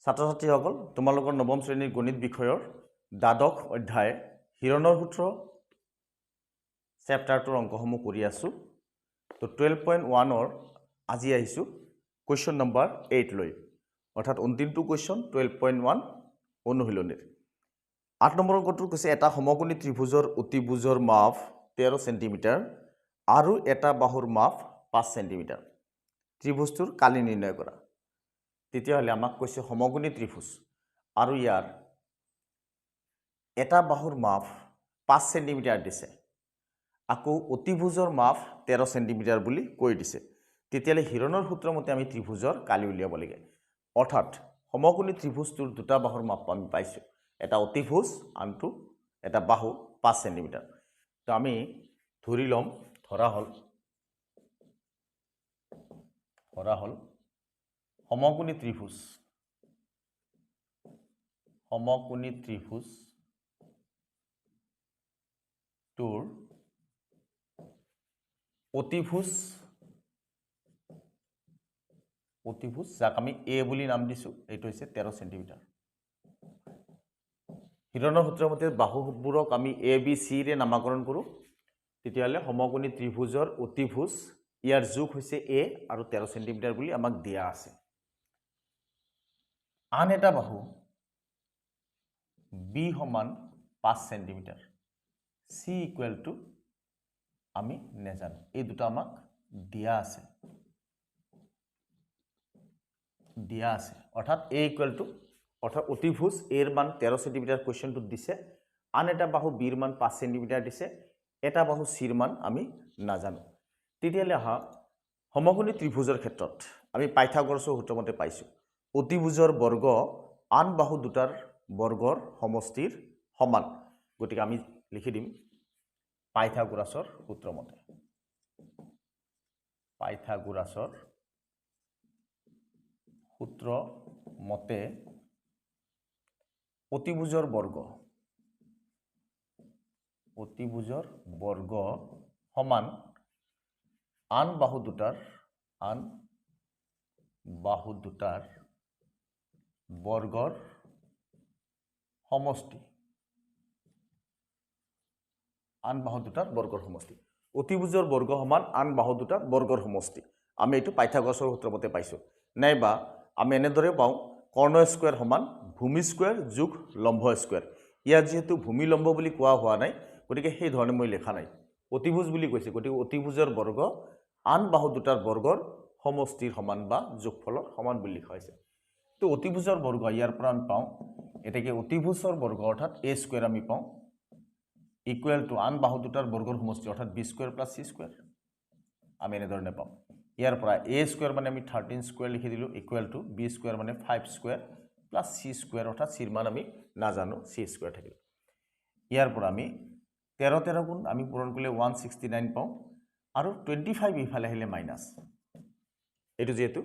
ছাত্ৰ ছাত্ৰীসকল তোমালোকৰ নৱম শ্ৰেণীৰ গণিত বিষয়ৰ দ্বাদশ অধ্যায় হিৰণৰ সূত্ৰ চেপ্টাৰটোৰ অংকসমূহ কৰি আছো তো 12.1 আজি আহিছো কোৱেশ্চন নম্বৰ 8 লৈ অৰ্থাৎ অন্তিমটো কোৱেশ্চন 12.1 অনুশীলনীৰ 8 নম্বৰ অংকটো কৈছে এটা সমকোণী ত্ৰিভুজৰ অতিভুজৰ মাপ 13 সেন্টিমিটাৰ আৰু এটা বাহুৰ মাপ 5 সেন্টিমিটাৰ ত্ৰিভুজটোৰ কালি নিৰ্ণয় কৰা তেতিয়াহলে আমাক কৈছে সমকোণী ত্ৰিভুজ আৰু ইয়াৰ এটা বাহুৰ মাপ 5 সেন্টিমিটাৰ দিছে আকৌ অতিভুজৰ মাপ 13 সেন্টিমিটাৰ বুলি কৈ দিছে তেতিয়ালে হিৰণৰ সূত্ৰ মতে আমি ত্ৰিভুজৰ কালি উলিয়াব লাগে অৰ্থাৎ সমকোণী ত্ৰিভুজটোৰ দুটা বাহুৰ মাপ আমি পাইছো এটা অতিভুজ আনটো এটা বাহু 5 সেন্টিমিটাৰ তো আমি ধৰি লম ধৰা হল সমকোণী ত্ৰিভুজ তোৰ অতিভুজ যাক আমি এ বুলি নাম দিছো এইটো হৈছে 13 সেন্টিমিটাৰ হিৰণৰ সূত্ৰৰ মতে বাহুবোৰক আমি এ বি সি ৰে নামকৰণ কৰো তেতিয়ালে সমকোণী ত্ৰিভুজৰ অতিভুজ ইয়াৰ যোগ হৈছে এ আৰু 13 সেন্টিমিটাৰ বুলি আমাক দিয়া আছে আন এটা বাহু বি সমান 5 সেন্টিমিটাৰ সি ইকুৱেল টু আমি নেজানো এই দুটা আমাক দিয়া আছে অৰ্থাৎ a ইকুৱেল টু অৰ্থাৎ অতিভুজ এৰ মান 13 সেন্টিমিটাৰ কোৱেশ্চনটোত দিছে আন এটা বাহু বিৰ মান 5 সেন্টিমিটাৰ দিছে এটা বাহু সিৰ মান আমি নাজানো তেতিয়ালে হা সমকোণী ত্ৰিভুজৰ ক্ষেত্ৰত আমি পাইথাগোৰাছৰ সূত্ৰ মতে পাইছো অতিভুজৰ বৰ্গ আন বাহু দুটাৰ বৰ্গৰ সমষ্টিৰ সমান গতিকে আমি লিখি দিম পাইথাগোৰাছৰ সূত্ৰ মতে অতিভুজৰ বৰ্গ সমান আন বাহু দুটাৰ বৰ্গৰ সমষ্টি অতিভুজৰ বৰ্গ সমান আন বাহু দুটাৰ বৰ্গৰ সমষ্টি আমি এইটো পাইথাগোৰাছৰ সূত্ৰ মতে পাইছো নাইবা আমি এনেদৰে পাওঁ কৰ্ণ স্কয়াৰ সমান ভূমি স্কয়াৰ যোগ লম্ব স্কয়াৰ ইয়াত যেহেতু ভূমি লম্ব বুলি কোৱা হোৱা নাই গতিকে সেই ধৰণে মই লেখা নাই অতিভুজ বুলি কৈছে গতিকে অতিভুজৰ বৰ্গ আন বাহু দুটাৰ বৰ্গৰ সমষ্টিৰ সমান বা যোগফলৰ সমান বুলি লিখা হৈছে তো অতিভুজৰ বৰ্গ ইয়াৰ পৰা আমি পাওঁ এটাকে অতিভুজৰ বৰ্গ অৰ্থাৎ a স্কয়াৰ আমি পাওঁ ইকুৱেল টু আন বাহু দুটাৰ বৰ্গৰ সমষ্টি অৰ্থাৎ b square plus c square আমি এনেদৰে পাম ইয়াৰ পৰা a স্কয়াৰ মানে আমি 13 স্কয়াৰ লিখি দিলো ইকুৱেল টু b স্কয়াৰ মানে 5 স্কয়াৰ প্লাস c স্কয়াৰ অৰ্থাৎ c ৰ মান আমি নাজানো c স্কয়াৰ থাকিল ইয়াৰ পৰা আমি 13 গুণ আমি পূৰণ কৰিলে 169 পাওঁ আৰু 25 ইফালে আহিলে মাইনাস এটো যেহেতু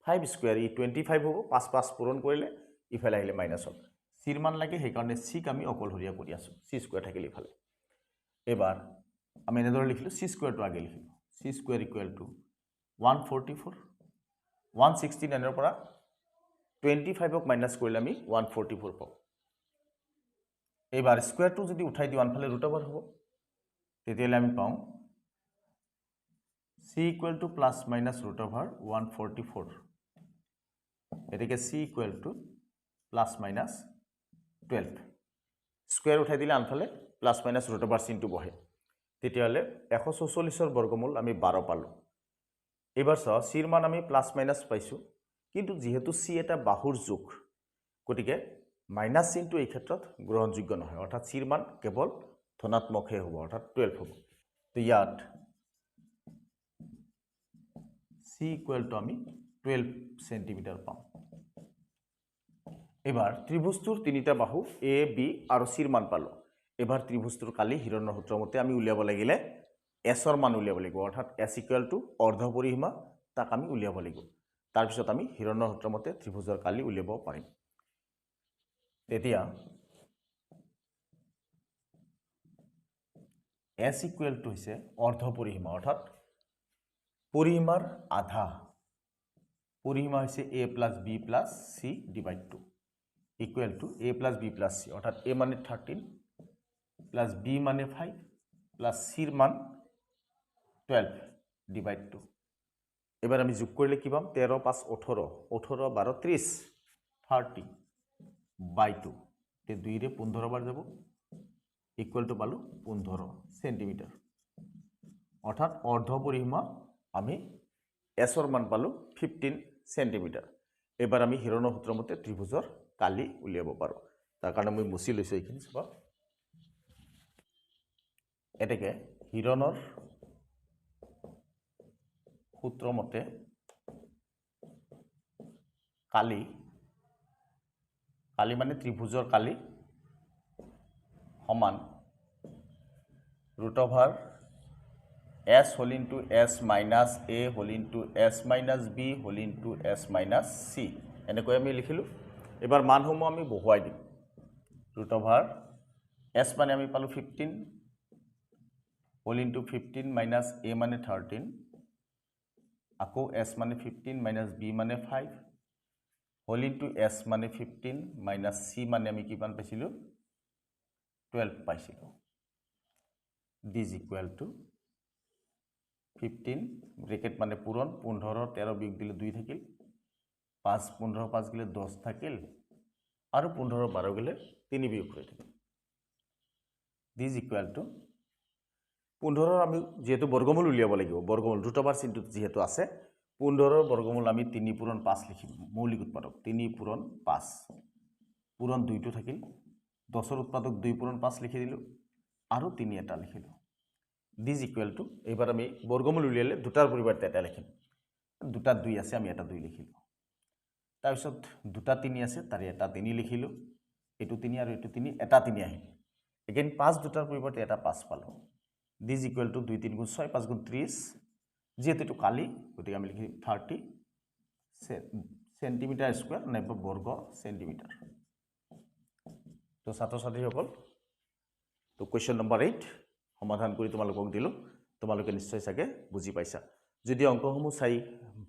5 স্কয়াৰ ই 25 হ'ব 5 5 পূৰণ কৰিলে ইফালে আহিলে মাইনাস হ'ব c ৰ মান লাগে সেই কাৰণে c ক আমি অকলহৰিয়া কৰি আছো c স্কয়াৰ থাকিল ইফালে এবাৰ আমি এনেদৰে লিখিলো c স্কয়াৰটো আগে লিখিলো c স্কয়াৰ ইকুৱেল টু 144 169 ৰ পৰা 25 ক মাইনাস কৰিলে আমি 144 পাওঁ এবাৰ স্কয়াৰটো যদি উঠাই দিও আনফালে ৰুট ওভাৰ হ'ব তেতিয়ালে আমি পাওঁ c equal to plus minus root over 144 এটাকে c equal to plus minus 12 square উঠাই দিলে আনফালে প্লাস মাইনাস ৰুট ওভাৰ চিনটো বহে তেতিয়ালে 144 ৰ বৰ্গমূল আমি 12 পালো এবাৰ চাও c ৰ মান আমি প্লাস মাইনাস পাইছো কিন্তু যেহেতু c এটা বাহুৰ যোগ গতিকে মাইনাস চিনটো এই ক্ষেত্ৰত গ্ৰহণযোগ্য নহয় অৰ্থাৎ c ৰ মান কেৱল ধনাত্মকহে হ'ব অৰ্থাৎ 12 হ'ব তো ইয়াত c ইকুৱেল টু আমি 12 সেন্টিমিটাৰ পাম এবাৰ ত্ৰিভুজটোৰ তিনিটা বাহু a b আৰু c ৰ মান পালো এবাৰ ত্ৰিভুজটোৰ কালি হিৰণৰ সূত্ৰ মতে আমি উলিয়াব লাগিলে s ৰ মান উলিয়াব লাগিব অৰ্থাৎ s ইকুৱেল টু অৰ্ধ পৰিসীমা তাক আমি উলিয়াব লাগিব তাৰ পিছত আমি হিৰণৰ সূত্ৰ মতে ত্ৰিভুজৰ কালি উলিয়াব পাৰিম তেতিয়া s ইকুৱেল টু হৈছে অৰ্ধ পৰিসীমা অৰ্থাৎ পৰিসীমাৰ আধা পৰিসীমা হৈছে a + b + c / 2 equal to a + b + c অৰ্থাৎ a মানে 13 + b মানে 5 + c ৰ মান 12 / 2 এবাৰ আমি যোগ কৰিলে কি পাম 13 5 18 18 12 30 30/2 তে 2 ৰে 15 বাৰ যাব ইকুৱেল টু পালো 15 সেন্টিমিটাৰ অৰ্থাৎ অৰ্ধ পৰিসীমা আমি s ৰ মান পালো 15 সেন্টিমিটাৰ এবাৰ আমি হিৰণৰ সূত্ৰ মতে ত্ৰিভুজৰ কালি উলিয়াব পাৰো তাৰ কাৰণে মই মুছি লৈছো এইখিনি চাবা এতেকে হিৰণৰ সূত্ৰ মতে কালি মানে ত্ৰিভুজৰ কালি সমান √(s) whole into s minus a whole into s minus b whole into s minus c এনেকৈ আমি লিখিলো এবাৰ মানসমূহ আমি বহুৱাই দিম √(s) মানে আমি পালো 15 হোল ইনটু 15 মাইনাস a মানে 13 আকৌ s মানে 15 মাইনাস b মানে 5 হোল ইনটু s মানে 15 মাইনাস c মানে আমি কিমান পাইছিলো 12 পাইছিলো দিস ইকুৱেল টু 15 ব্ৰেকেট মানে পূৰণ 15 13 বিয়োগ দিলে 2 থাকিল 5 15 5 গলে 10 থাকিল আৰু 15 12 গলে 3 বিয়োগ হৈ থাকিল দিস ইকুৱেল টু 15 আমি যেহেতু বৰ্গমূল উলিয়াব লাগিব বৰ্গমূল √(r) চিনটো যেহেতু আছে 15 বৰ্গমূল আমি 3 পূৰণ 5 লিখিম মৌলিক উৎপাদক 3 পূৰণ 5 পূৰণ 2 টো থাকিল 10 ৰ উৎপাদক 2 পূৰণ 5 লিখি দিলো আৰু 3 এটা লিখিলো দিস ইকুৱেল টু এবাৰ আমি বৰ্গমূল উলিয়ালে দুটাৰ পৰিৱৰ্তে এটা লিখিম দুটা 2 আছে আমি এটা 2 লিখিলো তাৰ পিছত দুটা 3 আছে তাৰে এটা 3 লিখিলো এটো 3 আৰু এটো 3 এটা 3 আহিল এগেইন 5 দুটাৰ পৰিৱৰ্তে এটা 5 পালো দিস ইকুৱেল টু 2 3 গুণ 6 5 গুণ 30 যেহেতু এটো কালি গতিকে আমি লিখিম 30 সেন্টিমিটাৰ স্কয়াৰ নাইবা বৰ্গ সেন্টিমিটাৰ তো ছাত্ৰ ছাত্ৰীসকল তো কোৱেশ্চন নম্বৰ 8 সমাধান কৰি তোমালোকক দিলো তোমালোকে নিশ্চয় চাগে বুজি পাইছা যদি অংকসমূহ চাই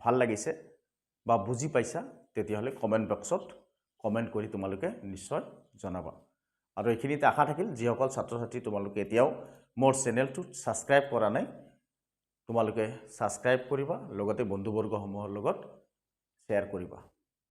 ভাল লাগিছে বা বুজি পাইছা তেতিয়াহলে কমেন্ট বক্সত কমেন্ট কৰি তোমালোকে নিশ্চয় জনাবা আৰু এইখিনিতে আশা থাকিল যিসকল ছাত্ৰ ছাত্ৰী তোমালোকে এতিয়াও মোৰ চেনেলটো সাবস্ক্ৰাইব কৰা নাই তোমালোকে সাবস্ক্ৰাইব কৰিবা লগতে বন্ধুবৰ্গসমূহৰ লগত শ্বেয়াৰ কৰিবা